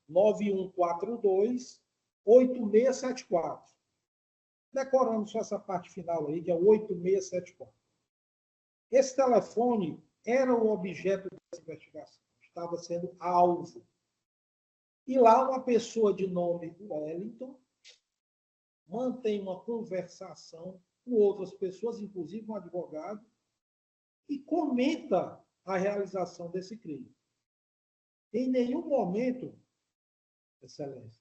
559-9142-8674. Decorando só essa parte final aí, que é o 8674. Esse telefone era o objeto dessa investigação, estava sendo alvo. E lá uma pessoa de nome Wellington mantém uma conversação com outras pessoas, inclusive um advogado, e comenta a realização desse crime. Em nenhum momento, Excelência,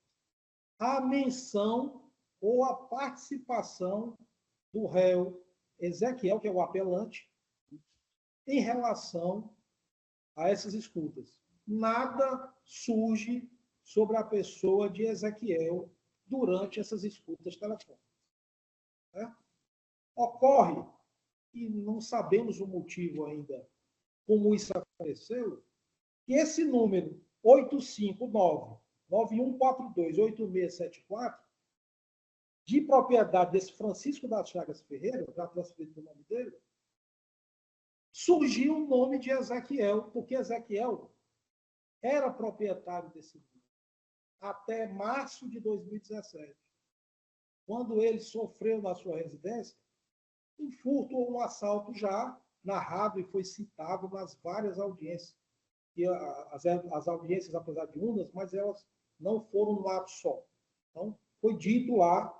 há menção ou a participação do réu Ezequiel, que é o apelante, em relação a essas escutas. Nada surge sobre a pessoa de Ezequiel durante essas escutas telefônicas. Ocorre, e não sabemos o motivo ainda como isso aconteceu, que esse número 859-9142-8674, de propriedade desse Francisco das Chagas Ferreira, já transferido o nome dele, surgiu o nome de Ezequiel, porque Ezequiel era proprietário desse número até março de 2017, quando ele sofreu na sua residência um furto ou um assalto já narrado e foi citado nas várias audiências. E as audiências, apesar de unas, mas elas não foram num ato só. Então, foi dito lá,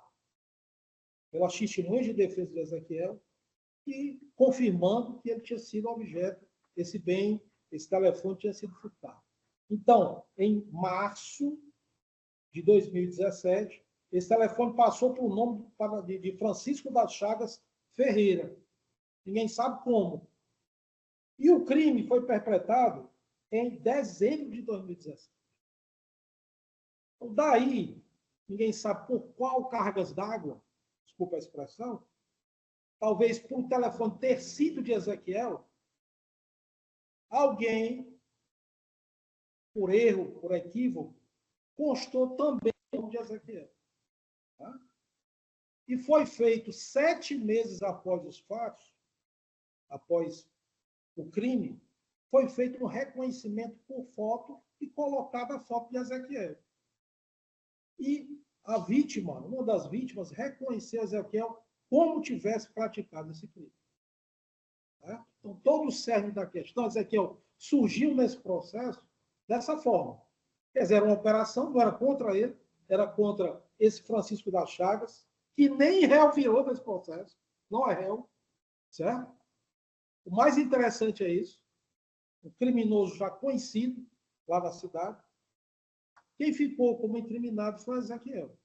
pelas testemunhas de defesa de Ezequiel, e confirmando que ele tinha sido objeto, esse bem, esse telefone tinha sido furtado. Então, em março de 2017, esse telefone passou por nome de Francisco das Chagas Ferreira. Ninguém sabe como. E o crime foi perpetrado em dezembro de 2017. Então, daí, ninguém sabe por qual cargas d'água, desculpa a expressão, talvez por o telefone ter sido de Ezequiel, alguém, por erro, por equívoco, constou também o nome de Ezequiel. Tá? E foi feito 7 meses após os fatos, após o crime, foi feito um reconhecimento por foto e colocada a foto de Ezequiel. E a vítima, uma das vítimas, reconheceu Ezequiel como tivesse praticado esse crime. Tá? Então, todo o cerne da questão, Ezequiel surgiu nesse processo dessa forma. Quer dizer, era uma operação, não era contra ele, era contra esse Francisco das Chagas, que nem réu virou nesse processo, não é réu, certo? O mais interessante é isso, o criminoso já conhecido lá na cidade. Quem ficou como incriminado foi Ezequiel.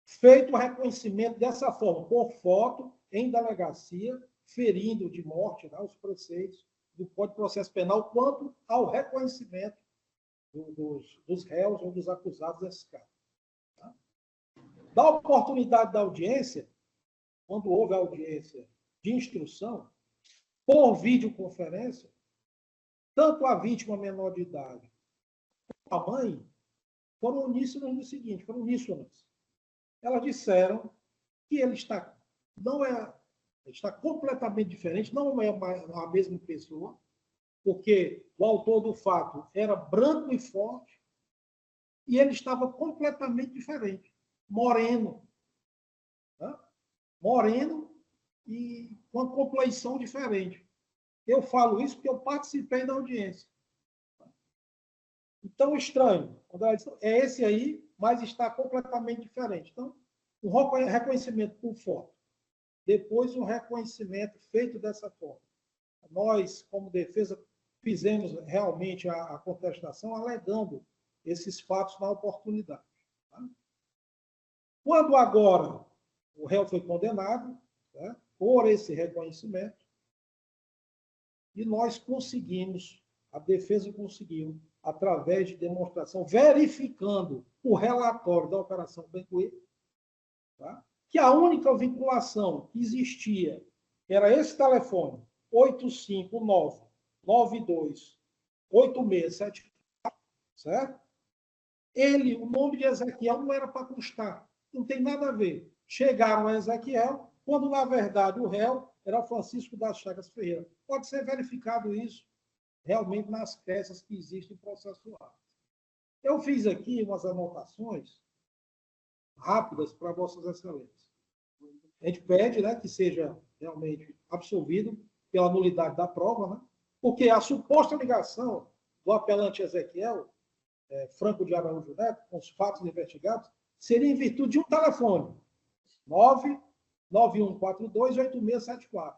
Feito o reconhecimento dessa forma, por foto, em delegacia, ferindo de morte, né, os preceitos do Código de Processo Penal, quanto ao reconhecimento dos réus ou dos acusados desse caso. Tá? Da oportunidade da audiência, quando houve a audiência de instrução, por videoconferência, tanto a vítima menor de idade como a mãe foram uníssonas no seguinte, foram uníssonas. Elas disseram que ele está completamente diferente, não é a mesma pessoa, porque o autor do fato era branco e forte, e ele estava completamente diferente, moreno. Né? Moreno e com uma compleição diferente. Eu falo isso porque eu participei da audiência. Então, estranho. Quando ela diz, é esse aí, mas está completamente diferente. Então, um reconhecimento por foto. Depois, um reconhecimento feito dessa forma. Nós, como defesa, fizemos realmente a contestação alegando esses fatos na oportunidade. Tá? Quando agora o réu foi condenado, tá, por esse reconhecimento, e nós conseguimos, a defesa conseguiu, através de demonstração, verificando o relatório da Operação Benguê, tá, que a única vinculação que existia era esse telefone, 859-92-8674, certo? Ele, o nome de Ezequiel não era para constar, não tem nada a ver. Chegaram a Ezequiel, quando, na verdade, o réu era Francisco das Chagas Ferreira. Pode ser verificado isso realmente nas peças que existem processuais. Eu fiz aqui umas anotações rápidas para Vossas Excelências. A gente pede, né, que seja realmente absolvido pela nulidade da prova, né, porque a suposta ligação do apelante Ezequiel Franco de Araújo Neto, com os fatos investigados, seria em virtude de um telefone, 99142-8674.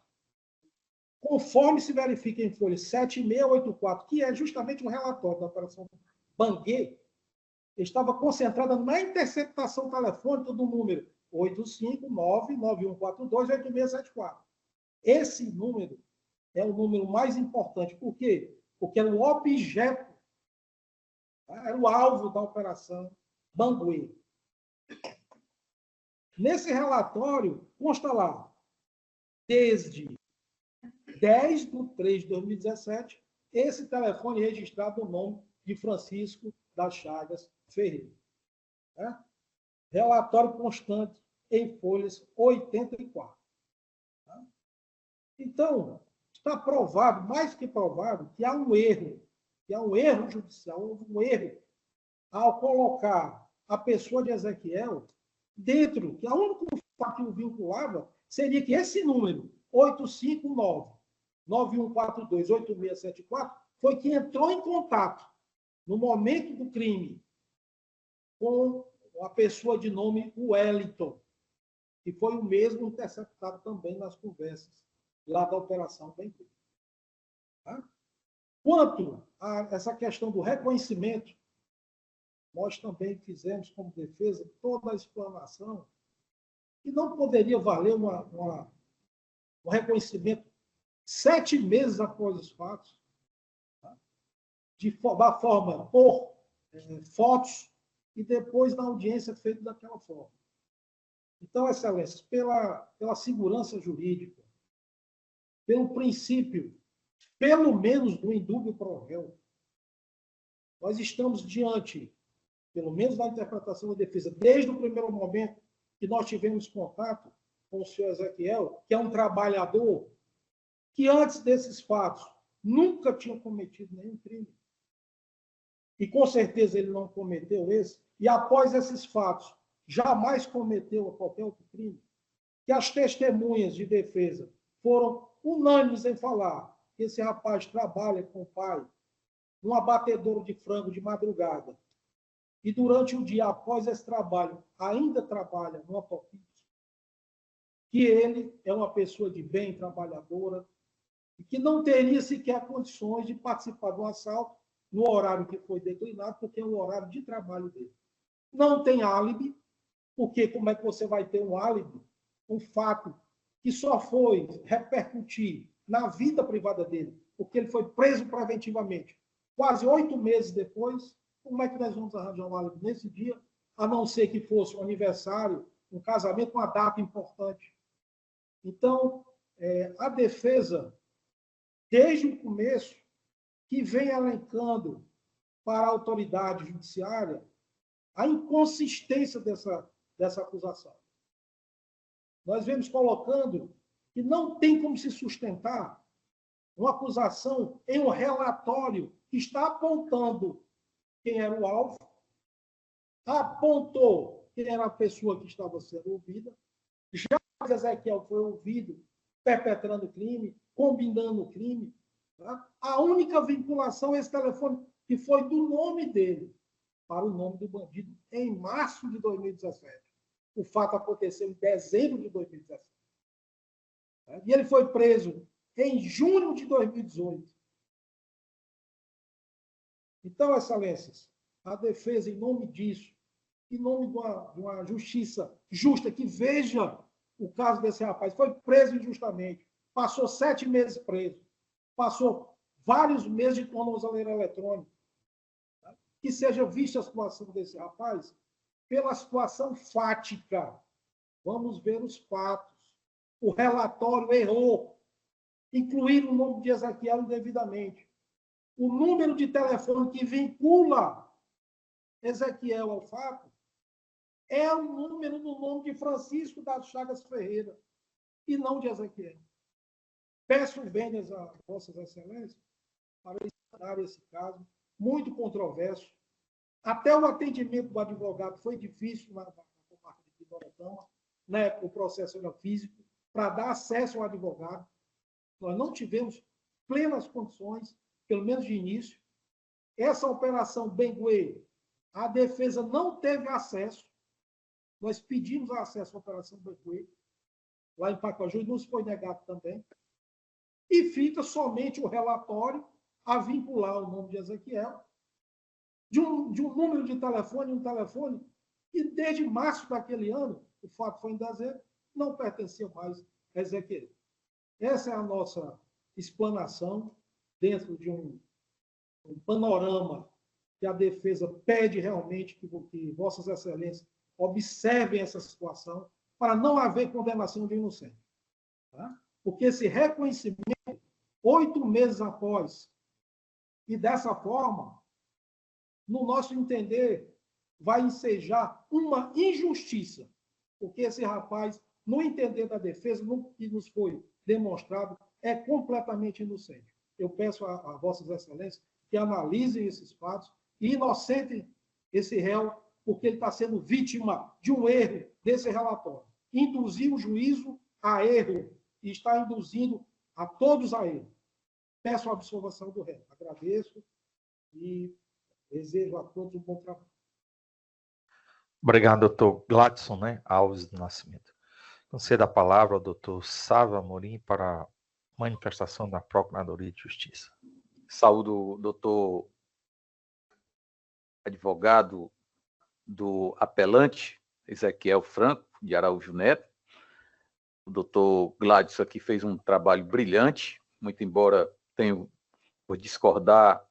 Conforme se verifica em folha 7684, que é justamente o relatório da Operação Banguê, estava concentrada na interceptação telefônica do número 859-9142-8674. Esse número é o número mais importante. Por quê? Porque era o objeto, era o alvo da Operação Banguê. Nesse relatório, consta lá, desde 10/3/2017, esse telefone registrado no nome de Francisco das Chagas Ferreira. Relatório constante em folhas 84. Então, está provado, mais que provado, que há um erro judicial, houve um erro ao colocar a pessoa de Ezequiel dentro, que a única fato que o vinculava seria que esse número, 859-9142-8674, foi que entrou em contato, no momento do crime, com a pessoa de nome Wellington, que foi o mesmo interceptado também nas conversas lá da Operação Banguê. Quanto a essa questão do reconhecimento, nós também fizemos como defesa toda a explanação que não poderia valer um reconhecimento 7 meses após os fatos, da forma por fotos e depois na audiência feito daquela forma. Então, Excelências, pela segurança jurídica, pelo princípio, pelo menos do indúbio pro réu, nós estamos diante, pelo menos na interpretação da defesa, desde o primeiro momento que nós tivemos contato com o senhor Ezequiel, que é um trabalhador que antes desses fatos nunca tinha cometido nenhum crime. E com certeza ele não cometeu esse, e após esses fatos jamais cometeu qualquer outro crime, que as testemunhas de defesa foram unânimes em falar que esse rapaz trabalha com o pai num abatedouro de frango de madrugada, e durante o dia após esse trabalho ainda trabalha no apocalipse, que ele é uma pessoa de bem, trabalhadora, e que não teria sequer condições de participar do assalto no horário que foi declinado, porque é o horário de trabalho dele. Não tem álibi, porque como é que você vai ter um álibi, um fato que só foi repercutir na vida privada dele, porque ele foi preso preventivamente. Quase 8 meses depois, como é que nós vamos arranjar um álibi nesse dia, a não ser que fosse um aniversário, um casamento, uma data importante? Então, a defesa, desde o começo, que vem elencando para a autoridade judiciária a inconsistência dessa acusação. Nós vemos colocando que não tem como se sustentar uma acusação em um relatório que está apontando quem era o alvo, apontou quem era a pessoa que estava sendo ouvida, já Ezequiel foi ouvido perpetrando crime, combinando o crime. Tá? A única vinculação é esse telefone que foi do nome dele para o nome do bandido em março de 2017. O fato aconteceu em dezembro de 2017. E ele foi preso em junho de 2018. Então, Excelências, a defesa, em nome disso, em nome de uma justiça justa, que veja o caso desse rapaz, foi preso injustamente, passou 7 meses preso, passou vários meses de tornozeleira eletrônica, que seja vista a situação desse rapaz pela situação fática. Vamos ver os fatos. O relatório errou, incluir o nome de Ezequiel indevidamente. O número de telefone que vincula Ezequiel ao fato é o número do nome de Francisco das Chagas Ferreira, e não de Ezequiel. Peço bem a Vossas Excelências para examinar esse caso, muito controverso. Até o atendimento do advogado foi difícil na comarca de Pitoretama, né? O processo era físico, para dar acesso ao advogado. Nós não tivemos plenas condições, pelo menos de início. Essa operação Benguê, a defesa não teve acesso. Nós pedimos acesso à operação Benguê, lá em Pacaju, e nos foi negado também. E fica somente o relatório a vincular o nome de Ezequiel, de um número de telefone, um telefone, que desde março daquele ano, o fato foi em dezembro, não pertencia mais a Ezequiel. Essa é a nossa explanação dentro de um panorama que a defesa pede realmente que Vossas Excelências observem essa situação para não haver condenação de inocente. Tá? Porque esse reconhecimento, 8 meses após, e dessa forma, no nosso entender, vai ensejar uma injustiça, porque esse rapaz, no entender da defesa, no que nos foi demonstrado, é completamente inocente. Eu peço a Vossas Excelências que analisem esses fatos e inocentem esse réu, porque ele está sendo vítima de um erro desse relatório. Induziu o juízo a erro e está induzindo a todos a erro. Peço a absolvição do réu. Agradeço e desejo a todos um bom trabalho. Obrigado, doutor Gladson, né, Alves do Nascimento. Concedo a palavra ao doutor Sávio Amorim para a manifestação da Procuradoria de Justiça. Saúdo o doutor advogado do apelante, Ezequiel Franco, de Araújo Neto. O doutor Gladson aqui fez um trabalho brilhante, muito embora tenha por discordar,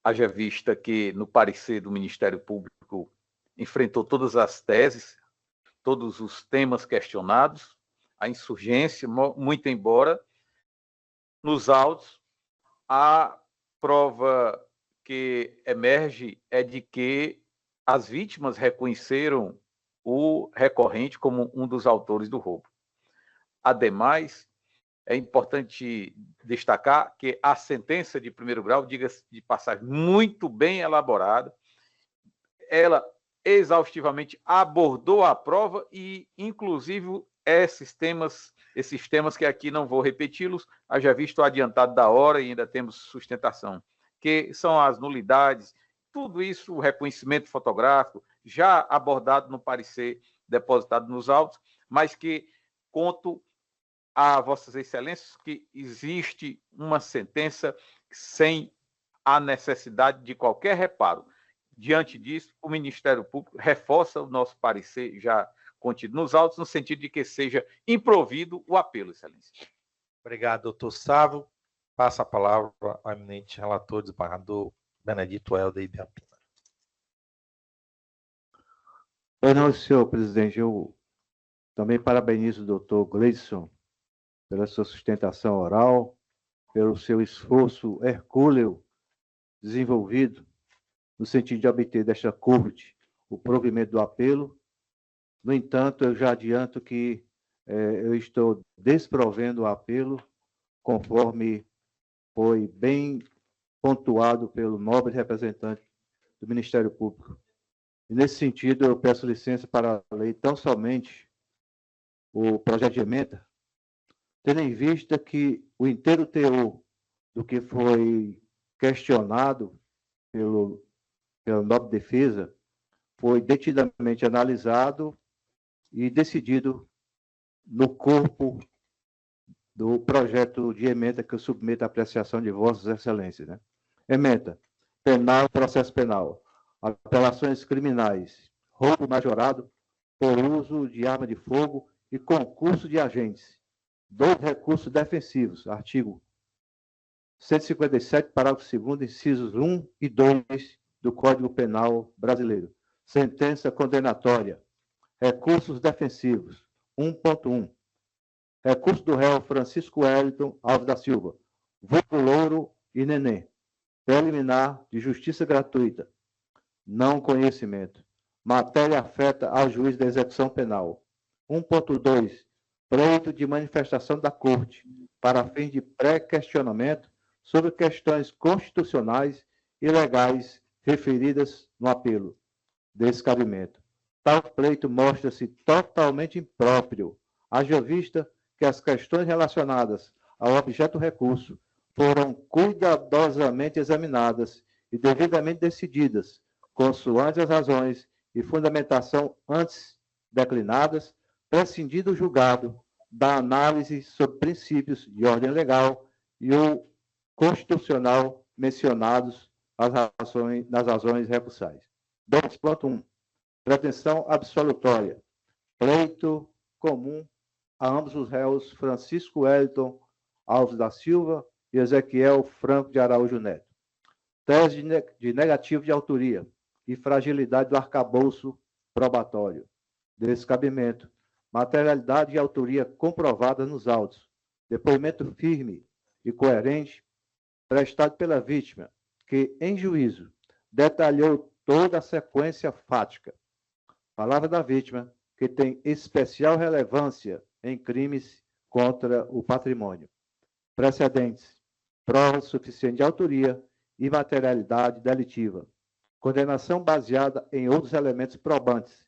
haja vista que no parecer do Ministério Público enfrentou todas as teses, todos os temas questionados, a insurgência, muito embora nos autos a prova que emerge é de que as vítimas reconheceram o recorrente como um dos autores do roubo. Ademais, é importante destacar que a sentença de primeiro grau, diga-se de passagem, muito bem elaborada, ela exaustivamente abordou a prova e, inclusive, esses temas que aqui não vou repeti-los, haja visto o adiantado da hora e ainda temos sustentação, que são as nulidades, tudo isso, o reconhecimento fotográfico, já abordado no parecer depositado nos autos, mas que conto a Vossas Excelências que existe uma sentença sem a necessidade de qualquer reparo. Diante disso, o Ministério Público reforça o nosso parecer já contido nos autos, no sentido de que seja improvido o apelo, Excelência. Obrigado, doutor Sávio. Passa a palavra ao eminente relator, desembargador Benedito Helder Ibiapina. Boa noite, senhor presidente. Eu também parabenizo o doutor Gleidson pela sua sustentação oral, pelo seu esforço hercúleo desenvolvido no sentido de obter desta corte o provimento do apelo. No entanto, eu já adianto que eu estou desprovendo o apelo, conforme foi bem pontuado pelo nobre representante do Ministério Público. E, nesse sentido, eu peço licença para ler tão somente o projeto de emenda, tendo em vista que o inteiro teor do que foi questionado pela nobre defesa foi detidamente analisado e decidido no corpo do projeto de emenda que eu submeto à apreciação de Vossas Excelências. Né? Emenda penal, processo penal, apelações criminais, roubo majorado por uso de arma de fogo e concurso de agentes. 2 recursos defensivos, artigo 157, parágrafo 2º, incisos 1 e 2 do Código Penal Brasileiro. Sentença condenatória. Recursos defensivos. 1.1. Recurso do réu Francisco Wellington Alves da Silva, vulgo Louro e Neném. Preliminar de justiça gratuita. Não conhecimento. Matéria afeta ao juiz da execução penal. 1.2. Pleito de manifestação da Corte para fins de pré-questionamento sobre questões constitucionais e legais referidas no apelo desse cabimento. Tal pleito mostra-se totalmente impróprio, haja vista que as questões relacionadas ao objeto do recurso foram cuidadosamente examinadas e devidamente decididas, consoante as razões e fundamentação antes declinadas, prescindido o julgado da análise sobre princípios de ordem legal e o constitucional mencionados nas razões recursais. 2.1. Pretensão absolutória. Pleito comum a ambos os réus Francisco Wellington Alves da Silva e Ezequiel Franco de Araújo Neto. Tese de negativo de autoria e fragilidade do arcabouço probatório. Descabimento. Materialidade e autoria comprovada nos autos. Depoimento firme e coerente prestado pela vítima, que, em juízo, detalhou toda a sequência fática. Palavra da vítima, que tem especial relevância em crimes contra o patrimônio. Precedentes. Prova suficiente de autoria e materialidade delitiva. Condenação baseada em outros elementos probantes.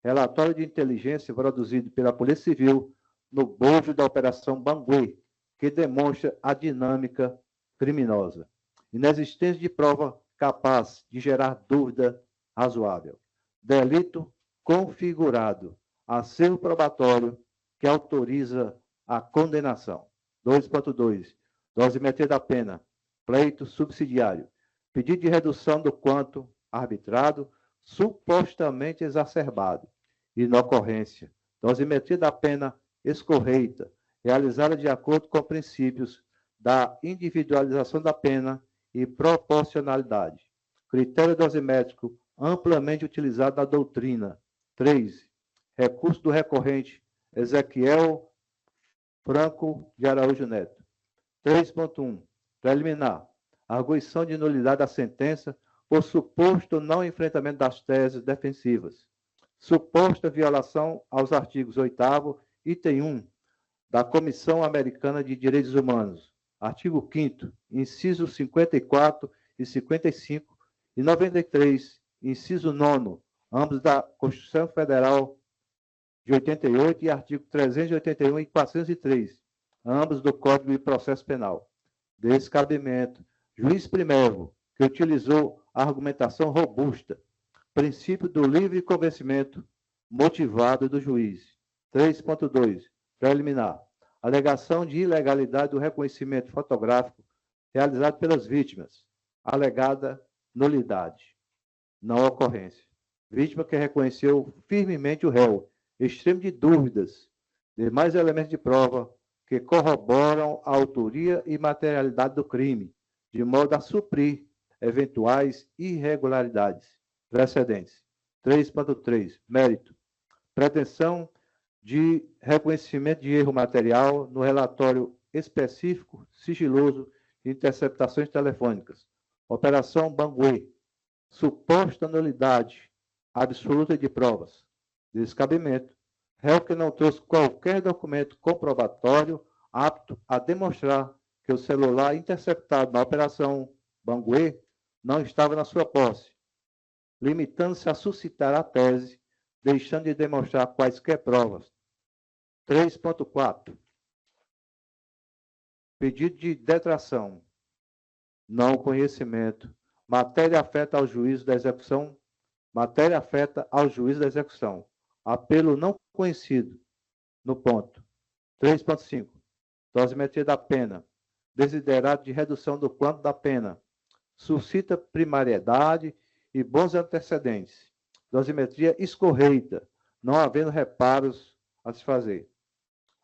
Relatório de inteligência produzido pela Polícia Civil no bojo da Operação Banguê, que demonstra a dinâmica criminosa. Inexistência de prova capaz de gerar dúvida razoável. Delito configurado. Acervo probatório que autoriza a condenação. 2.2. Dosimetria da pena. Pleito subsidiário. Pedido de redução do quanto arbitrado, supostamente exacerbado. Inocorrência. Dosimetria da pena escorreita, realizada de acordo com princípios da individualização da pena e proporcionalidade. Critério dosimétrico amplamente utilizado na doutrina. 3. Recurso do recorrente Ezequiel Franco de Araújo Neto. 3.1. Preliminar. Arguição de nulidade da sentença por suposto não enfrentamento das teses defensivas. Suposta violação aos artigos 8º, item 1, da Comissão Americana de Direitos Humanos. Artigo 5º, inciso 54 e 55 e 93, inciso 9º, ambos da Constituição Federal de 88 e artigo 381 e 403, ambos do Código de Processo Penal. Descabimento. Juiz primeiro, que utilizou a argumentação robusta, princípio do livre convencimento motivado do juiz. 3.2. Preliminar. Alegação de ilegalidade do reconhecimento fotográfico realizado pelas vítimas. Alegada nulidade. Não ocorrência. Vítima que reconheceu firmemente o réu, extremo de dúvidas, demais elementos de prova que corroboram a autoria e materialidade do crime, de modo a suprir eventuais irregularidades. Precedentes. 3.3. Mérito. Pretensão de reconhecimento de erro material no relatório específico, sigiloso de interceptações telefônicas. Operação Banguê. Suposta nulidade absoluta de provas. Descabimento. Réu que não trouxe qualquer documento comprobatório apto a demonstrar que o celular interceptado na Operação Banguê não estava na sua posse, limitando-se a suscitar a tese, deixando de demonstrar quaisquer provas. 3.4. Pedido de detração. Não conhecimento. Matéria afeta ao juízo da execução. Matéria afeta ao juízo da execução. Apelo não conhecido. No ponto. 3.5. Dosimetria da pena. Desiderado de redução do quanto da pena. Suscita primariedade e bons antecedentes. Dosimetria escorreita, não havendo reparos a se fazer.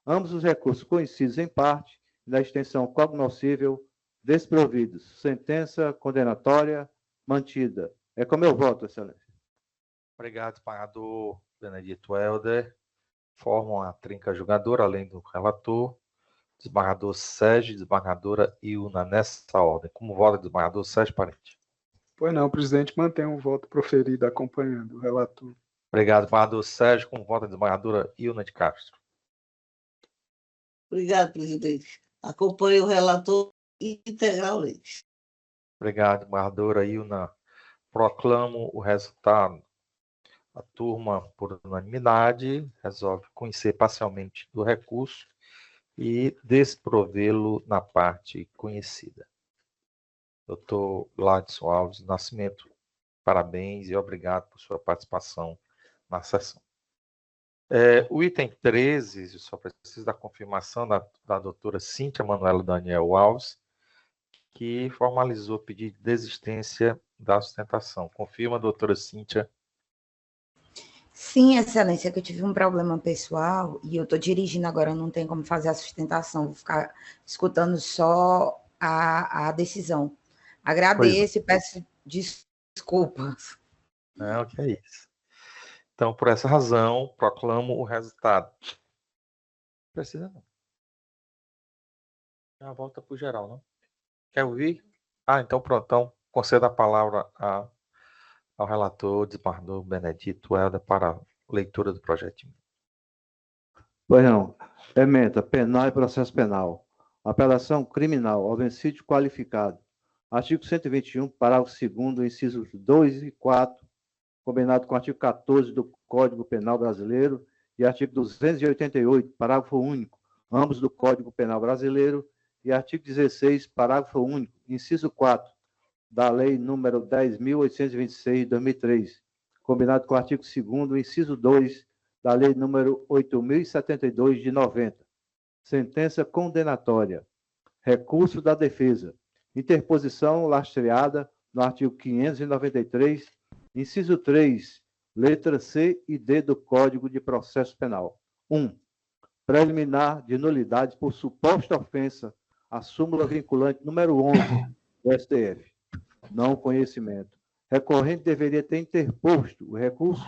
Ambos os recursos conhecidos em parte, na extensão cognoscível, desprovidos. Sentença condenatória mantida. É como eu voto, excelência. Obrigado, desembargador Benedito Helder. Formam a trinca julgadora, além do relator, desembargador Sérgio, desembargadora Ilna, nessa ordem. Como vota, desembargador Sérgio Parente? Pois não, o presidente mantém o voto proferido acompanhando o relator. Obrigado, desembargador Sérgio. Como vota, desembargadora Ilna de Castro? Obrigado, presidente. Acompanho o relator integralmente. Obrigado, desembargadora Ilna. Proclamo o resultado. A turma, por unanimidade, resolve conhecer parcialmente do recurso e desprovê-lo na parte conhecida. Doutor Gladson Alves Nascimento, parabéns e obrigado por sua participação na sessão. O item 13, eu só preciso da confirmação da doutora Cíntia Manuela Daniel Alves, que formalizou o pedido de desistência da sustentação. Confirma, doutora Cíntia? Sim, Excelência, que eu tive um problema pessoal e eu estou dirigindo agora, não tem como fazer a sustentação, vou ficar escutando só a decisão. Agradeço e peço desculpas. Não, que é isso. Então, por essa razão, proclamo o resultado. Precisa não. Já volta para o geral, não? Quer ouvir? Então pronto. Então, conceda a palavra ao relator, desembargador Benedito Helder, para a leitura do projeto de emenda. Pois não. Emenda penal e processo penal. Apelação criminal ao vencídio qualificado. Artigo 121, parágrafo 2º, incisos 2 e 4, combinado com o artigo 14 do Código Penal Brasileiro e artigo 288, parágrafo único, ambos do Código Penal Brasileiro, e artigo 16, parágrafo único, inciso 4, da Lei nº 10.826, de 2003, combinado com o artigo 2º, inciso 2, da Lei nº 8.072, de 90. Sentença condenatória. Recurso da defesa. Interposição lastreada no artigo 593, inciso 3, letra C e D do Código de Processo Penal. 1. Preliminar de nulidade por suposta ofensa à súmula vinculante número 11 do STF. Não conhecimento. Recorrente deveria ter interposto o recurso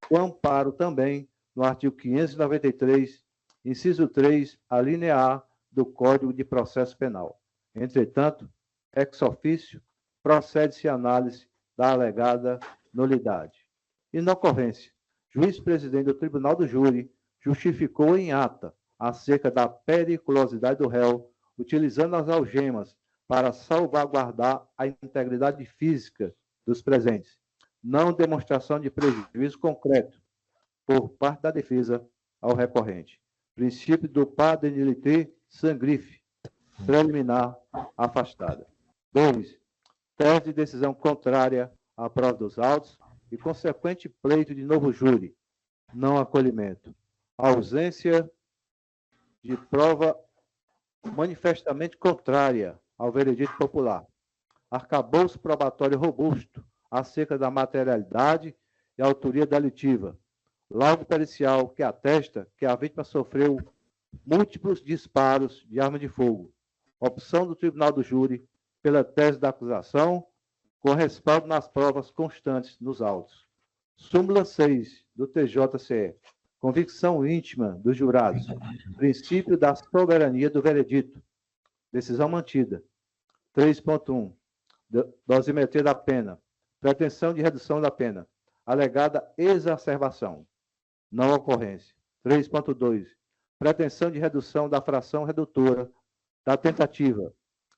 com amparo também no artigo 593, inciso 3, a linha A do Código de Processo Penal. Entretanto, ex officio, procede-se a análise da alegada nulidade. Inocorrência. Juiz-presidente do Tribunal do Júri justificou em ata acerca da periculosidade do réu, utilizando as algemas para salvaguardar a integridade física dos presentes. Não demonstração de prejuízo concreto por parte da defesa ao recorrente. Princípio do pas de nulité sans griffe. Preliminar afastada. 2. Tese de decisão contrária à prova dos autos e consequente pleito de novo júri. Não acolhimento. Ausência de prova manifestamente contrária ao veredito popular. Arcabouço probatório robusto acerca da materialidade e autoria delitiva. Laudo pericial que atesta que a vítima sofreu múltiplos disparos de arma de fogo. Opção do Tribunal do Júri pela tese da acusação, com respaldo nas provas constantes nos autos. Súmula 6 do TJCE. Convicção íntima dos jurados. Princípio da soberania do veredito. Decisão mantida. 3.1. Dosimetria da pena. Pretensão de redução da pena. Alegada exacerbação. Não ocorrência. 3.2. Pretensão de redução da fração redutora da tentativa.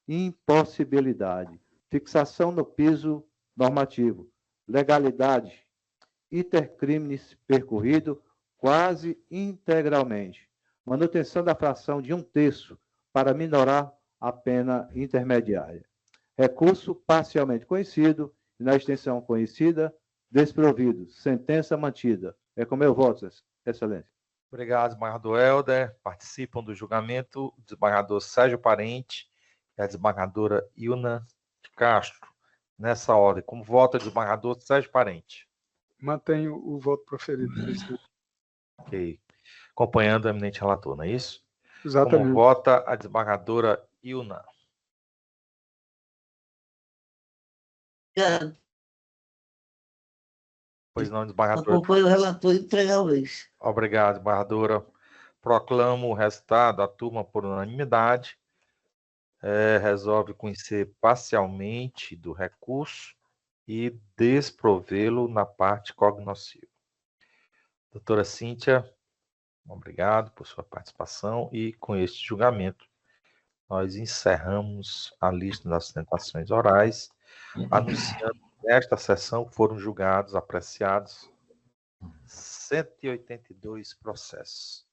Impossibilidade. Fixação no piso normativo. Legalidade. Iter criminis percorrido quase integralmente. Manutenção da fração de 1/3 para minorar a pena intermediária. Recurso parcialmente conhecido e na extensão conhecida, desprovido. Sentença mantida. É como eu voto, Excelência. Obrigado, desembargador Helder. Participam do julgamento o desembargador Sérgio Parente e a desembargadora Ilna de Castro. Nessa ordem, como vota o desembargador Sérgio Parente? Mantenho o voto proferido, presidente. Ok. Acompanhando o eminente relator, não é isso? Exatamente. Como vota a desembargadora Ilna? Pois não, desembargadora. Acompanho o relator integralmente. Obrigado, desembargadora. Proclamo o resultado. A turma, por unanimidade, resolve conhecer parcialmente do recurso e desprovê-lo na parte cognoscível. Doutora Cíntia, obrigado por sua participação e com este julgamento nós encerramos a lista das sustentações orais, anunciando que nesta sessão foram julgados, apreciados 182 processos.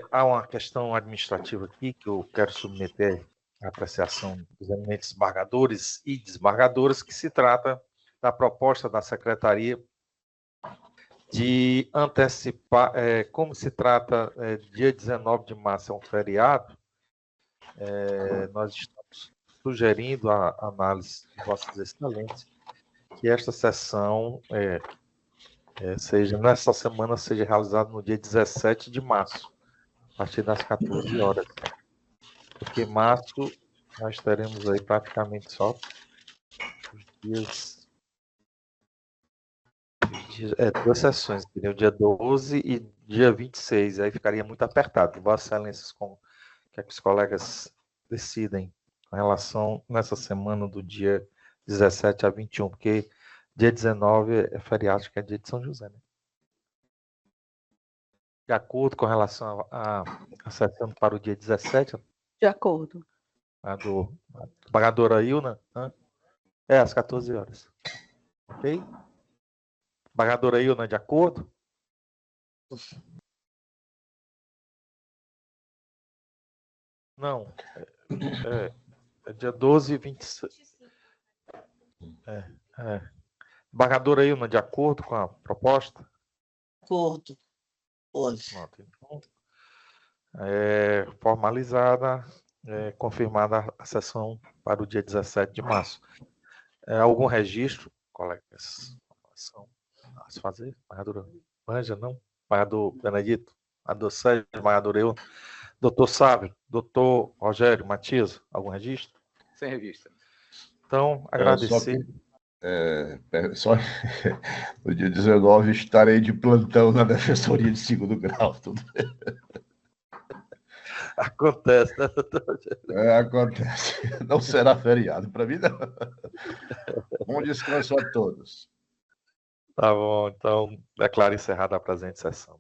Há uma questão administrativa aqui que eu quero submeter à apreciação dos eminentes desembargadores e desembargadoras, que se trata da proposta da Secretaria de antecipar, como se trata, dia 19 de março é um feriado, nós estamos sugerindo a análise de Vossas Excelências que esta sessão nessa semana seja realizada no dia 17 de março, a partir das 14 horas. Porque março nós teremos aí praticamente só os dias, duas sessões, entendeu? Dia 12 e dia 26, aí ficaria muito apertado. Vossas Excelências, como que os colegas decidem em relação nessa semana do dia 17 a 21, porque dia 19 é feriado, que é dia de São José, né? De acordo com relação a sessão para o dia 17? De acordo. A do desembargadora Ilna? Às 14 horas. Ok? Desembargadora Ilna, de acordo? Não. É dia 12 e 26. Desembargadora Ilna, de acordo com a proposta? Acordo. Hoje. Então, formalizada, confirmada a sessão para o dia 17 de março. Algum registro, colegas? A se fazer? Desembargadora Ângela, não? Desembargador Benedito? Desembargador Sérgio? Desembargador eu? Doutor Sábio? Doutor Rogério? Matias? Algum registro? Sem revista. Então, agradecer. Só no dia 19 estarei de plantão na Defensoria de Segundo Grau. Tudo. Acontece, né, doutor? Acontece. Não será feriado para mim, não. Bom descanso a todos. Tá bom, então declaro encerrada a presente sessão.